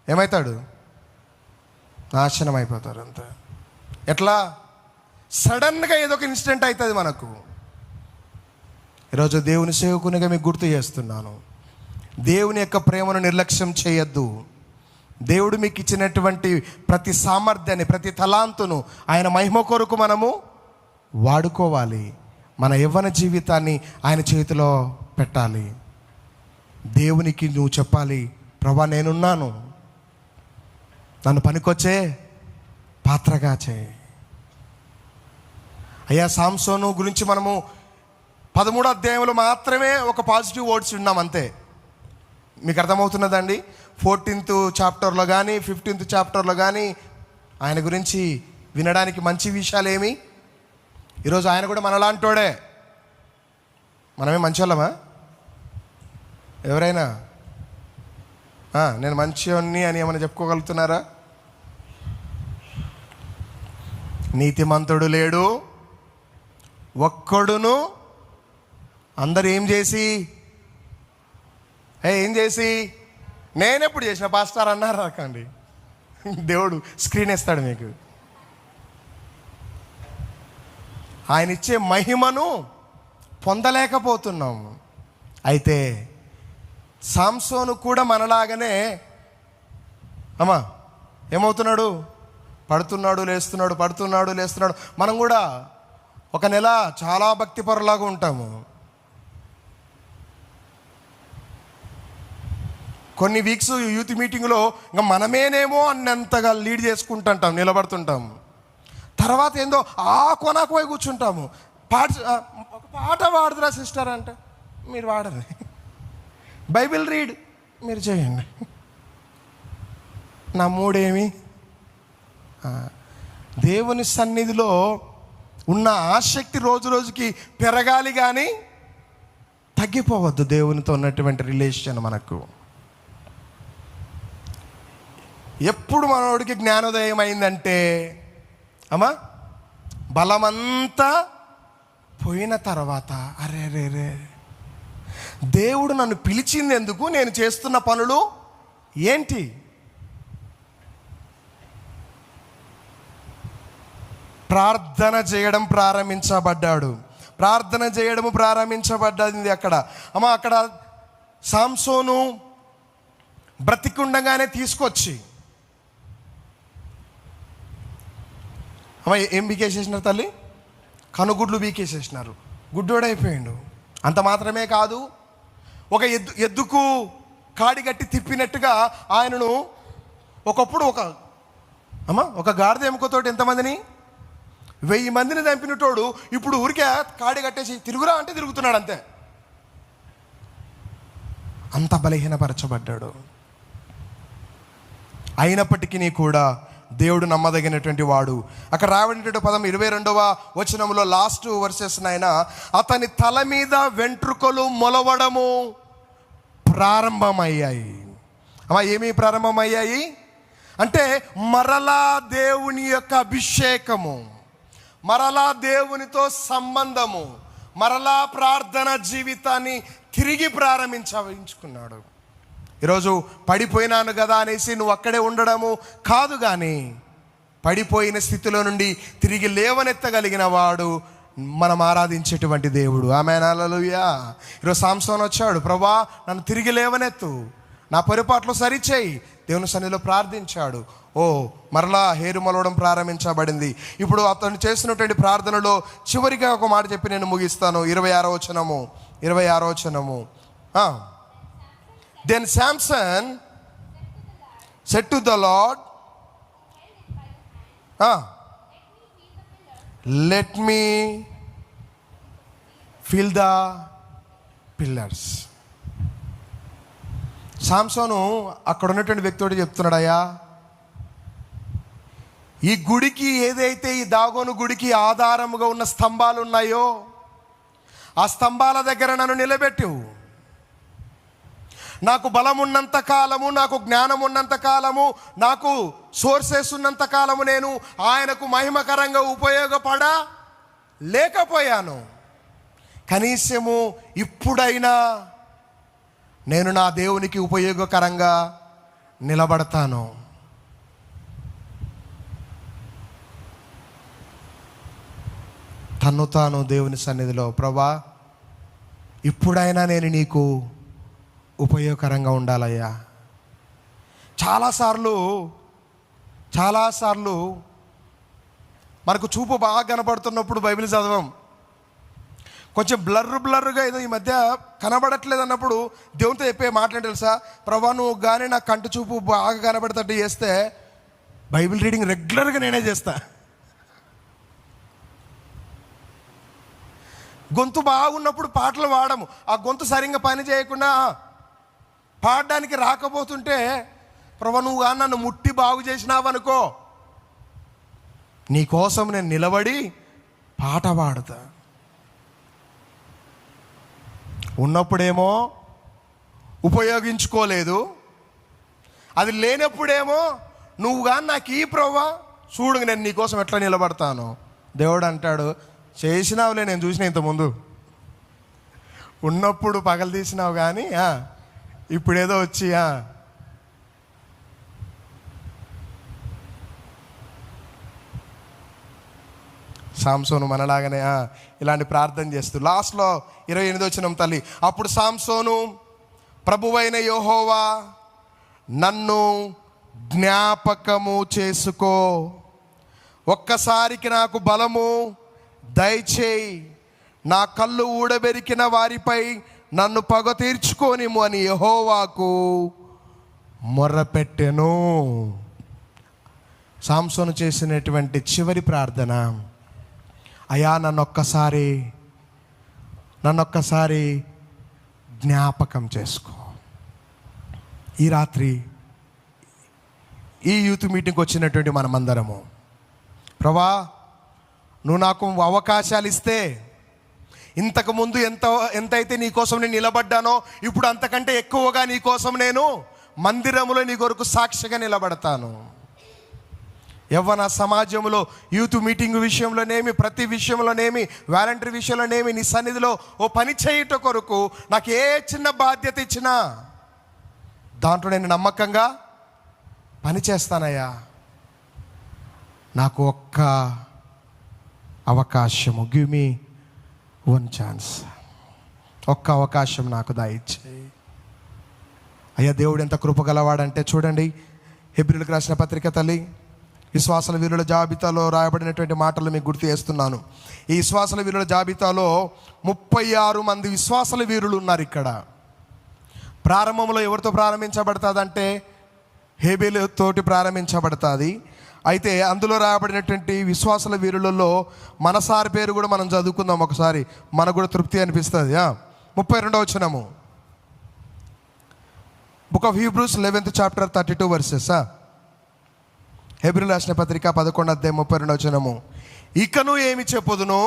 ఏమవుతాడు? నాశనం అయిపోతారు. అంతే. ఎట్లా? సడన్గా ఏదో ఒక ఇన్సిడెంట్ అవుతుంది మనకు. ఈరోజు దేవుని సేవకునిగా మీకు గుర్తు చేస్తున్నాను, దేవుని యొక్క ప్రేమను నిర్లక్ష్యం చేయొద్దు. దేవుడు మీకు ఇచ్చినటువంటి ప్రతి సామర్థ్యాన్ని, ప్రతి తలాంతును ఆయన మహిమ కొరకు మనము వాడుకోవాలి. మన యవ్వన జీవితాన్ని ఆయన చేతిలో పెట్టాలి. దేవునికి నువ్వు చెప్పాలి, ప్రభా నేనున్నాను, నన్ను పనికొచ్చే పాత్రగా చేయి. అయ్యా సాంసోను గురించి మనము 13వ అధ్యాయంలో మాత్రమే ఒక పాజిటివ్ వర్డ్స్ విన్నాం అంతే. మీకు అర్థమవుతున్నదండి? 14th చాప్టర్లో కానీ 15th చాప్టర్లో కానీ ఆయన గురించి వినడానికి మంచి విషయాలు ఏమి? ఈరోజు ఆయన కూడా మనలాంటోడే. మనమే మంచోళ్ళమా? ఎవరైనా నేను మంచివాణ్ణి అని ఏమైనా చెప్పుకోగలుగుతున్నారా? నీతిమంతుడు లేడు ఒక్కడును. అందరు ఏం చేసి నేనెప్పుడు చేసిన పాస్టర్ అన్నారు రకండి. దేవుడు స్క్రీన్ ఇస్తాడు మీకు. ఆయన ఇచ్చే మహిమను పొందలేకపోతున్నాము. అయితే సాంసోను కూడా మనలాగానే అమ్మా ఏమవుతున్నాడు? పడుతున్నాడు లేస్తున్నాడు, పడుతున్నాడు లేస్తున్నాడు. మనం కూడా ఒక నెల చాలా భక్తిపరులాగా ఉంటాము. కొన్ని వీక్స్ యూత్ మీటింగ్లో ఇంకా మనమేనేమో అన్నంతగా లీడ్ చేసుకుంటుంటాం, నిలబడుతుంటాం. తర్వాత ఏందో కొనకు పోయి కూర్చుంటాము. ఒక పాట పాడుతురా సిస్టర్ అంటే మీరు వాడరు. బైబిల్ రీడ్ మీరు చేయండి. నా మూడేమి? దేవుని సన్నిధిలో ఉన్న ఆసక్తి రోజు రోజుకి పెరగాలి కానీ తగ్గిపోవద్దు. దేవునితో ఉన్నటువంటి రిలేషన్ మనకు ఎప్పుడు మనోడికి జ్ఞానోదయం అయిందంటే బలమంతా పోయిన తర్వాత అరే రే రే, దేవుడు నన్ను పిలిచింది ఎందుకు, నేను చేస్తున్న పనులు ఏంటి? ప్రార్థన చేయడం ప్రారంభించబడ్డాడు. ప్రార్థన చేయడము ప్రారంభించబడ్డది అక్కడ. అక్కడ సాంసోను బ్రతికుండగానే తీసుకొచ్చి ఏం బీకేసేసినారు తల్లి? కనుగుడ్లు బీకేసేసినారు. గుడ్డోడైపోయాడు. అంత మాత్రమే కాదు, ఒక ఎద్దుకు కాడి కట్టి తిప్పినట్టుగా ఆయనను ఒకప్పుడు ఒక గాడిద ఎముకతోటి ఎంతమందిని 1000 మందిని చంపినటోడు ఇప్పుడు ఊరికే కాడి కట్టేసి తిరుగురా అంటే తిరుగుతున్నాడు అంతే. అంత బలహీనపరచబడ్డాడు. అయినప్పటికీ కూడా దేవుడు నమ్మదగినటువంటి వాడు. అక్కడ రాబడినటువంటి పదం 22వ వచనంలో లాస్ట్ వర్సెస్ నాయన, అతని తల మీద వెంట్రుకలు మొలవడము ప్రారంభమయ్యాయి. ఏమి ప్రారంభమయ్యాయి అంటే మరలా దేవుని యొక్క అభిషేకము, మరలా దేవునితో సంబంధము, మరలా ప్రార్థన జీవితాన్ని తిరిగి ప్రారంభించుకున్నాడు. ఈరోజు పడిపోయినాను కదా అనేసి నువ్వు అక్కడే ఉండడము కాదు, కానీ పడిపోయిన స్థితిలో నుండి తిరిగి లేవనెత్తగలిగిన వాడు మనం ఆరాధించేటువంటి దేవుడు. ఆమేన్, హల్లెలూయా. ఈరోజు సాంసోను వచ్చాడు, ప్రభువా నన్ను తిరిగి లేవనెత్తు, నా పొరపాట్లు సరిచేయి. దేవుని సన్నిధిలో ప్రార్థించాడు. మరలా హేరు మొలవడం ప్రారంభించబడింది. ఇప్పుడు అతను చేసినటువంటి ప్రార్థనలో చివరిగా ఒక మాట చెప్పి నేను ముగిస్తాను. 26వ వచనము. Then Samson said to the Lord, let me feel the pillars. Samson అక్కడ ఉన్నటువంటి వ్యక్తితో చెప్తున్నాడు, అయ్యా ఈ గుడికి ఏదైతే ఈ దాగోను గుడికి ఆధారముగా ఉన్న స్తంభాలు ఉన్నాయో ఆ స్తంభాల దగ్గర నన్ను నిలబెట్టు. నాకు బలం ఉన్నంత కాలము, నాకు జ్ఞానం ఉన్నంత కాలము, నాకు సోర్సెస్ ఉన్నంత కాలము నేను ఆయనకు మహిమకరంగా లేకపోయాను. కనీసము ఇప్పుడైనా నేను నా దేవునికి ఉపయోగకరంగా నిలబడతాను. తాను దేవుని సన్నిధిలో, ప్రభువా ఇప్పుడైనా నేను నీకు ఉపయోగకరంగా ఉండాలయ్యా. చాలాసార్లు మనకు చూపు బాగా కనబడుతున్నప్పుడు బైబిల్ చదవం, కొంచెం బ్లర్గా ఏదో ఈ మధ్య కనబడట్లేదు అన్నప్పుడు దేవునితో చెప్పే మాట్లాడి తెలుసా, ప్రభువా నువ్వు కానీ నా కంటి చూపు బాగా కనబడేటట్టు చేస్తే బైబిల్ రీడింగ్ రెగ్యులర్గా నేనే చేస్తా. గొంతు బాగున్నప్పుడు పాటలు పాడము, ఆ గొంతు సరిగ్గా పని చేయకుండా పాడడానికి రాకపోతుంటే, ప్రభువా నువ్వు కానీ నన్ను ముట్టి బాగు చేసినావనుకో, నీకోసం నేను నిలబడి పాట పాడతా. ఉన్నప్పుడేమో ఉపయోగించుకోలేదు, అది లేనప్పుడేమో నువ్వు కానీ నాకు ఈ ప్రభువా చూడు నేను నీకోసం ఎట్లా నిలబడతాను. దేవుడు అంటాడు, చేసినావులే, నేను చూసిన ఇంతకుముందు, ఉన్నప్పుడు పగలు తీసినావు కానీ ఇప్పుడేదో వచ్చి సాంసోను మనలాగానే ఇలాంటి ప్రార్థన చేస్తూ లాస్ట్లో 28వ వచనం తల్లి, అప్పుడు సాంసోను, ప్రభువైన యెహోవా నన్ను జ్ఞాపకము చేసుకో, ఒక్కసారికి నాకు బలము దయచేయి, నా కళ్ళు ఊడబెరికిన వారిపై నన్ను పగ తీర్చుకోనిము అని యెహోవాకు మొర్రపెట్టెను. సాంసోను చేసినటువంటి చివరి ప్రార్థన, అయ్యా నన్నొక్కసారి జ్ఞాపకం చేసుకో. ఈ రాత్రి ఈ యూత్ మీటింగ్కి వచ్చినటువంటి మనమందరము, ప్రభువా నువ్వు నాకు అవకాశాలు ఇస్తే ఇంతకుముందు ఎంతైతే నీ కోసం నేను నిలబడ్డానో ఇప్పుడు అంతకంటే ఎక్కువగా నీ కోసం నేను మందిరములో నీ కొరకు సాక్షిగా నిలబడతాను. యవ్వన సమాజంలో యూత్ మీటింగ్ విషయంలోనేమి, ప్రతి విషయంలోనేమి, వాలంటరీ విషయంలోనేమి నీ సన్నిధిలో ఓ పని చేయుట కొరకు నాకు ఏ చిన్న బాధ్యత ఇచ్చినా దాంట్లో నేను నమ్మకంగా పని చేస్తానయ్యా. నాకు ఒక్క అవకాశము, గివ్ మీ వన్ ఛాన్స్, ఒక్క అవకాశం నాకు దయచేయి అయ్యా. దేవుడు ఎంత కృపగలవాడంటే చూడండి, హెబ్రీయులకు రాసిన పత్రిక తల్లి విశ్వాసుల వీరుల జాబితాలో రాయబడినటువంటి మాటలు మీకు గుర్తు చేస్తున్నాను. ఈ విశ్వాసుల వీరుల జాబితాలో 36 మంది విశ్వాసుల వీరులు ఉన్నారు. ఇక్కడ ప్రారంభంలో ఎవరితో ప్రారంభించబడుతుందంటే హేబేలు తోటి ప్రారంభించబడుతుంది. అయితే అందులో రాయబడినటువంటి విశ్వాసుల వీరులలో మనసారి పేరు కూడా మనం చదువుకుందాం ఒకసారి, మనకు కూడా తృప్తి అనిపిస్తుంది. 32వ వచనము, book of Hebrews 11th chapter 32 verses. హెబ్రీయులకు రాసిన పత్రిక 11వ అధ్యాయం 32వ వచనము. ఇకను ఏమి చెప్పుదును,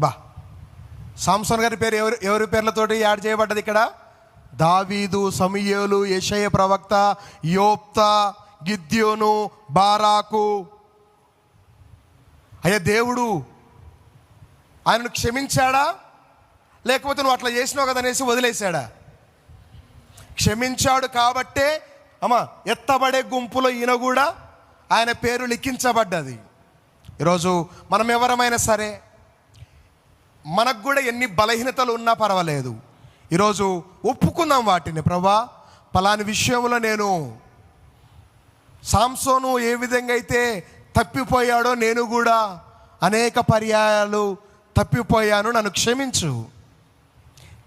బా సాంసోన్ గారి పేరు ఎవరి పేర్లతోటి యాడ్ చేయబడ్డది ఇక్కడ? దావీదు, సమూయేలు, యెషయా ప్రవక్త, యోప్తా, గిద్యోను, బారాకు. అయ్యా దేవుడు ఆయనను క్షమించాడా, లేకపోతే నువ్వు అట్లా చేసినావు కదా అనేసి వదిలేశాడా? క్షమించాడు కాబట్టే ఎత్తబడే గుంపులో ఈయన కూడా ఆయన పేరు లిఖించబడ్డది. ఈరోజు మనం ఎవరమైనా సరే, మనకు కూడా ఎన్ని బలహీనతలు ఉన్నా పర్వాలేదు, ఈరోజు ఒప్పుకుందాం వాటిని. ప్రభా, పలాని విషయంలో నేను సాంసోను ఏ విధంగా అయితే తప్పిపోయాడో నేను కూడా అనేక పర్యాయాలు తప్పిపోయాను, నన్ను క్షమించు,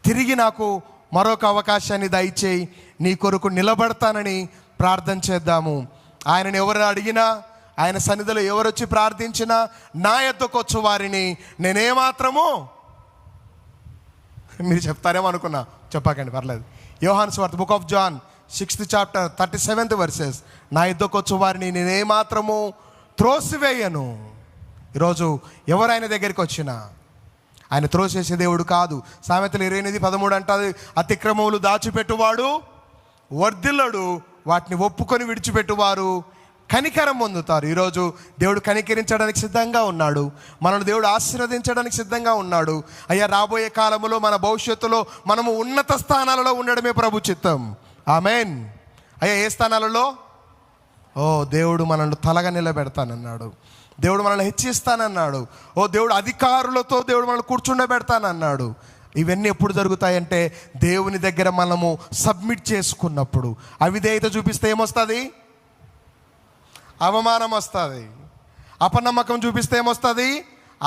తిరిగి నాకు మరొక అవకాశాన్ని దయచేయి, నీ కొరకు నిలబడతానని ప్రార్థన చేద్దాము. ఆయనను ఎవరు అడిగినా, ఆయన సన్నిధిలో ఎవరు వచ్చి ప్రార్థించినా, నా యొద్దకు వచ్చు వారిని నేనేమాత్రము, మీరు చెప్తారేమో అనుకున్నా, చెప్పకండి పర్లేదు. యోహాను సువార్త book of John 6th chapter 37th verses, నా యొద్దకు వచ్చు వారిని నేనేమాత్రము త్రోసివేయను. ఈరోజు ఎవరు ఆయన దగ్గరికి వచ్చినా ఆయన త్రోసేసే దేవుడు కాదు. సామెతలు 28:13 అంటారు, అతిక్రమములు దాచిపెట్టువాడు వర్ధిల్లడు, వాటిని ఒప్పుకొని విడిచిపెట్టువారు కనికరం పొందుతారు. ఈరోజు దేవుడు కనికరించడానికి సిద్ధంగా ఉన్నాడు, మనల్ని దేవుడు ఆశీర్వదించడానికి సిద్ధంగా ఉన్నాడు. అయ్యా, రాబోయే కాలంలో మన భవిష్యత్తులో మనము ఉన్నత స్థానాలలో ఉండడమే ప్రభు చిత్తం. ఆమెన్. అయ్యా, ఏ స్థానాలలో? దేవుడు మనల్ని తలగా నిలబెడతానన్నాడు, దేవుడు మనల్ని హెచ్చిస్తానన్నాడు, దేవుడు అధికారులతో దేవుడు మనల్ని కూర్చుండబెడతానన్నాడు. ఇవన్నీ ఎప్పుడు జరుగుతాయంటే దేవుని దగ్గర మనము సబ్మిట్ చేసుకున్నప్పుడు. అవిధేయత చూపిస్తే ఏమొస్తుంది? అవమానం వస్తుంది. అపనమ్మకం చూపిస్తే ఏమొస్తుంది?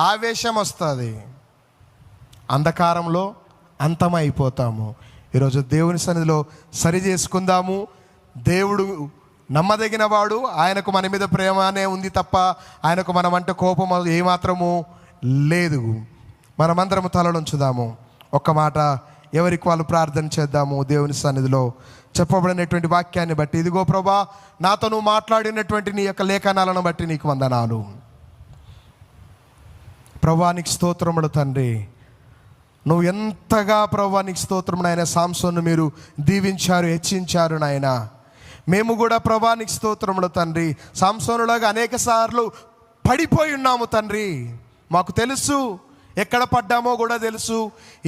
ఆవేశం వస్తుంది. అంధకారంలో అంతమైపోతాము. ఈరోజు దేవుని సన్నిధిలో సరి చేసుకుందాము. దేవుడు నమ్మదగిన వాడు, ఆయనకు మన మీద ప్రేమనే ఉంది తప్ప ఆయనకు మనం అంటే కోపం ఏమాత్రము లేదు. మనమందరము తలలుంచుదాము, ఒక్క మాట ఎవరికి వాళ్ళు ప్రార్థన చేద్దాము. దేవుని సన్నిధిలో చెప్పబడినటువంటి వాక్యాన్ని బట్టి, ఇదిగో ప్రభా, నాతో నువ్వు మాట్లాడినటువంటి నీ యొక్క లేఖనాలను బట్టి నీకు వందనాలు ప్రభా. నీకు స్తోత్రములు తండ్రి. నువ్వు ఎంతగా ప్రభా నీకు స్తోత్రము నాయన. సాంసోను మీరు దీవించారు, హెచ్చించారు నాయన. మేము కూడా ప్రభా నీకు స్తోత్రములు తండ్రి. సాంసోనులాగా అనేక సార్లు పడిపోయి ఉన్నాము తండ్రి. మాకు తెలుసు, ఎక్కడ పడ్డామో కూడా తెలుసు,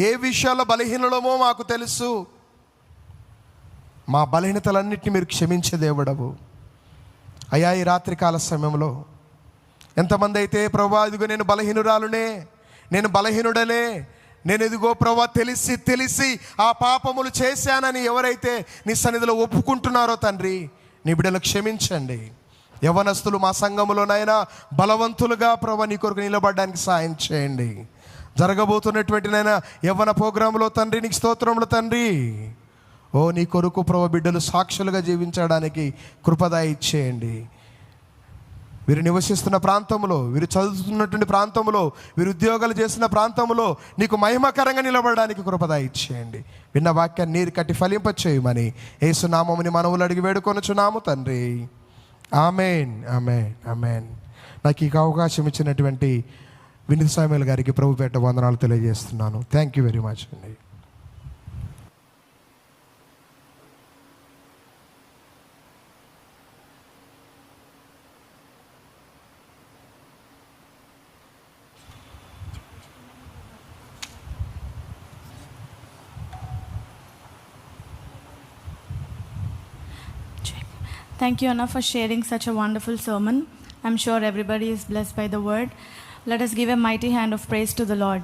ఏ విషయాల్లో బలహీనమో మాకు తెలుసు. మా బలహీనతలన్నింటినీ మీరు క్షమించే దేవుడవు అయ్యా. ఈ రాత్రికాల సమయంలో ఎంతమంది అయితే ప్రభా ఇదిగో నేను బలహీనురాలునే, నేను బలహీనుడనే, నేను ఇదిగో ప్రభా తెలిసి తెలిసి ఆ పాపములు చేశానని ఎవరైతే నీ సన్నిధిలో ఒప్పుకుంటున్నారో తండ్రి, నీ బిడ్డలు క్షమించండి. యవనస్తులు మా సంఘములోనైనా బలవంతులుగా ప్రభా నీ కొరకు నిలబడడానికి సాయం చేయండి. జరగబోతున్నటువంటి నైనా యవ్వన ప్రోగ్రాంలో తండ్రి నీకు స్తోత్రములు తండ్రి. నీ కొరకు ప్రభా బిడ్డలు సాక్షులుగా జీవించడానికి కృపదయ ఇచ్చేయండి. వీరు నివసిస్తున్న ప్రాంతంలో, వీరు చదువుతున్నటువంటి ప్రాంతంలో, వీరు ఉద్యోగాలు చేసిన ప్రాంతంలో నీకు మహిమకరంగా నిలబడడానికి కృపదయ ఇచ్చేయండి. విన్న వాక్యాన్ని నీరు కట్టి ఫలింపచేయమని యేసు నామముని మనవులు అడిగి వేడుకొనుచున్నాము తండ్రి. Amen, amen, amen. నాకు ఈ అవకాశం ఇచ్చినటువంటి వినీత్ సామ్యుల్ గారికి ప్రభుపేట వందనాలు తెలియజేస్తున్నాను. థ్యాంక్ యూ వెరీ మచ్ అండి. Thank you, Anna, for sharing such a wonderful sermon. I'm sure everybody is blessed by the word. Let us give a mighty hand of praise to the Lord.